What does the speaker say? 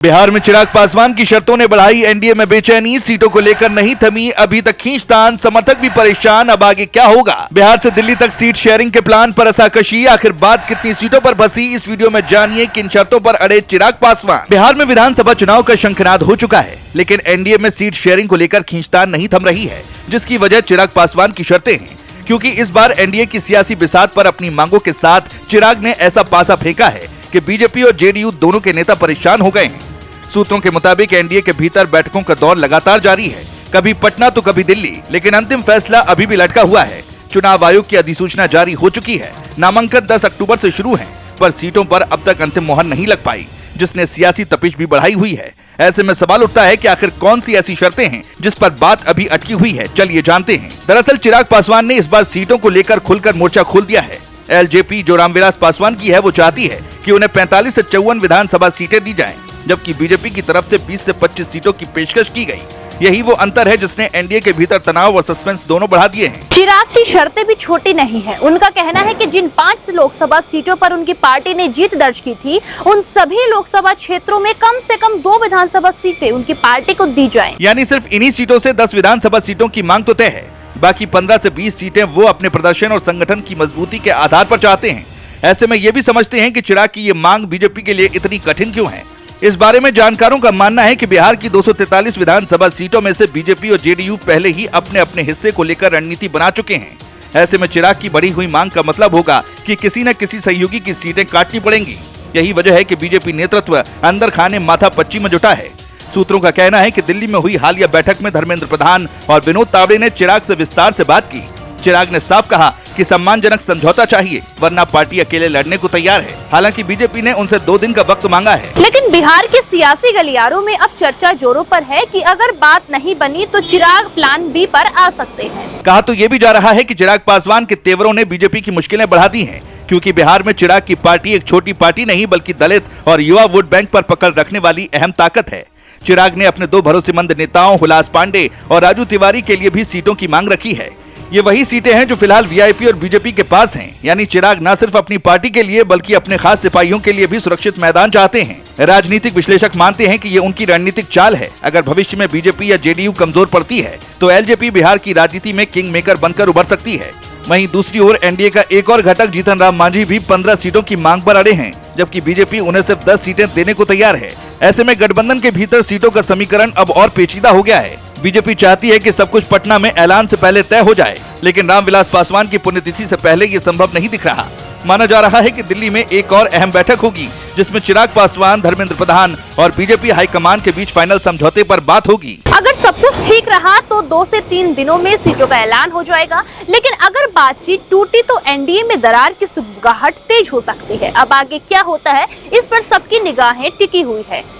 बिहार में चिराग पासवान की शर्तों ने बढ़ाई एनडीए में बेचैनी, सीटों को लेकर नहीं थमी अभी तक खींचतान, समर्थक भी परेशान, अब आगे क्या होगा। बिहार से दिल्ली तक सीट शेयरिंग के प्लान पर रसाकशी, आखिर बात कितनी सीटों पर फंसी, इस वीडियो में जानिए किन शर्तों पर अड़े चिराग पासवान। बिहार में विधानसभा चुनाव का शंखनाद हो चुका है, लेकिन एनडीए में सीट शेयरिंग को लेकर खींचतान नहीं थम रही है, जिसकी वजह चिराग पासवान की शर्तें हैं। क्योंकि इस बार एनडीए की सियासी बिसात पर अपनी मांगों के साथ चिराग ने ऐसा पासा फेंका है कि बीजेपी और जेडीयू दोनों के नेता परेशान हो गए हैं। सूत्रों के मुताबिक एनडीए के भीतर बैठकों का दौर लगातार जारी है, कभी पटना तो कभी दिल्ली, लेकिन अंतिम फैसला अभी भी लटका हुआ है। चुनाव आयोग की अधिसूचना जारी हो चुकी है, नामांकन 10 अक्टूबर से शुरू है, पर सीटों पर अब तक अंतिम मोहर नहीं लग पाई, जिसने सियासी तपिश भी बढ़ाई हुई है। ऐसे में सवाल उठता है कि आखिर कौन सी ऐसी शर्तें हैं जिस पर बात अभी अटकी हुई है। चलिए जानते हैं। दरअसल चिराग पासवान ने इस बार सीटों को लेकर खुलकर मोर्चा खोल दिया है। एलजेपी जो रामविलास पासवान की है, वो चाहती है कि उन्हें 45 से 54 विधानसभा सीटें दी जाएं, जबकि बीजेपी की तरफ से 20 से 25 सीटों की पेशकश की गई। यही वो अंतर है जिसने एनडीए के भीतर तनाव और सस्पेंस दोनों बढ़ा दिए हैं। चिराग की शर्तें भी छोटी नहीं है। उनका कहना है कि जिन 5 लोकसभा सीटों पर उनकी पार्टी ने जीत दर्ज की थी, उन सभी लोकसभा क्षेत्रों में कम से कम 2 विधानसभा सीटें उनकी पार्टी को दी जाएं। यानी सिर्फ इन्हीं सीटों से 10 विधानसभा सीटों की मांग तो तय है, बाकी 15 से 20 सीटें वो अपने प्रदर्शन और संगठन की मजबूती के आधार पर चाहते हैं। ऐसे में ये भी समझते हैं कि चिराग की ये मांग बीजेपी के लिए इतनी कठिन क्यों है। इस बारे में जानकारों का मानना है कि बिहार की 243 विधानसभा सीटों में से बीजेपी और जेडीयू पहले ही अपने अपने हिस्से को लेकर रणनीति बना चुके हैं। ऐसे में चिराग की बढ़ी हुई मांग का मतलब होगा कि किसी न किसी सहयोगी की सीटें काटनी पड़ेंगी। यही वजह है कि बीजेपी नेतृत्व अंदर खाने माथा पच्ची में जुटा है। सूत्रों का कहना है कि दिल्ली में हुई हालिया बैठक में धर्मेंद्र प्रधान और विनोद तावड़े ने चिराग से विस्तार से बात की। चिराग ने साफ कहा कि सम्मानजनक समझौता चाहिए, वरना पार्टी अकेले लड़ने को तैयार है। हालांकि बीजेपी ने उनसे 2 दिन का वक्त मांगा है। लेकिन बिहार के सियासी गलियारों में अब चर्चा जोरों पर है कि अगर बात नहीं बनी तो चिराग प्लान बी पर आ सकते हैं। कहा तो ये भी जा रहा है कि चिराग पासवान के तेवरों ने बीजेपी की मुश्किलें बढ़ा दी हैं, क्योंकि बिहार में चिराग की पार्टी एक छोटी पार्टी नहीं बल्कि दलित और युवा वोट बैंक पर पकड़ रखने वाली अहम ताकत है। चिराग ने अपने 2 भरोसेमंद नेताओं हुलास पांडे और राजू तिवारी के लिए भी सीटों की मांग रखी है। ये वही सीटें हैं जो फिलहाल वीआईपी और बीजेपी के पास हैं। यानी चिराग न सिर्फ अपनी पार्टी के लिए बल्कि अपने खास सिपाहियों के लिए भी सुरक्षित मैदान चाहते हैं। राजनीतिक विश्लेषक मानते हैं कि ये उनकी रणनीतिक चाल है। अगर भविष्य में बीजेपी या जेडीयू कमजोर पड़ती है तो एलजेपी बिहार की राजनीति में किंग मेकर बनकर उभर सकती है। वहीं दूसरी ओर एनडीए का एक और घटक जीतन राम मांझी भी 15 सीटों की मांग पर अड़े हैं, जबकि बीजेपी उन्हें सिर्फ 10 सीटें देने को तैयार है। ऐसे में गठबंधन के भीतर सीटों का समीकरण अब और पेचीदा हो गया है। बीजेपी चाहती है कि सब कुछ पटना में ऐलान से पहले तय हो जाए, लेकिन रामविलास पासवान की पुण्यतिथि से पहले ये संभव नहीं दिख रहा। माना जा रहा है कि दिल्ली में एक और अहम बैठक होगी, जिसमें चिराग पासवान, धर्मेंद्र प्रधान और बीजेपी हाईकमान के बीच फाइनल समझौते पर बात होगी। अगर सब कुछ ठीक रहा तो 2 से 3 दिनों में सीटों का ऐलान हो जाएगा, लेकिन अगर बातचीत टूटी तो एनडीए में दरार की सुगबुगाहट तेज हो सकती है। अब आगे क्या होता है, इस पर सबकी निगाहें टिकी हुई है।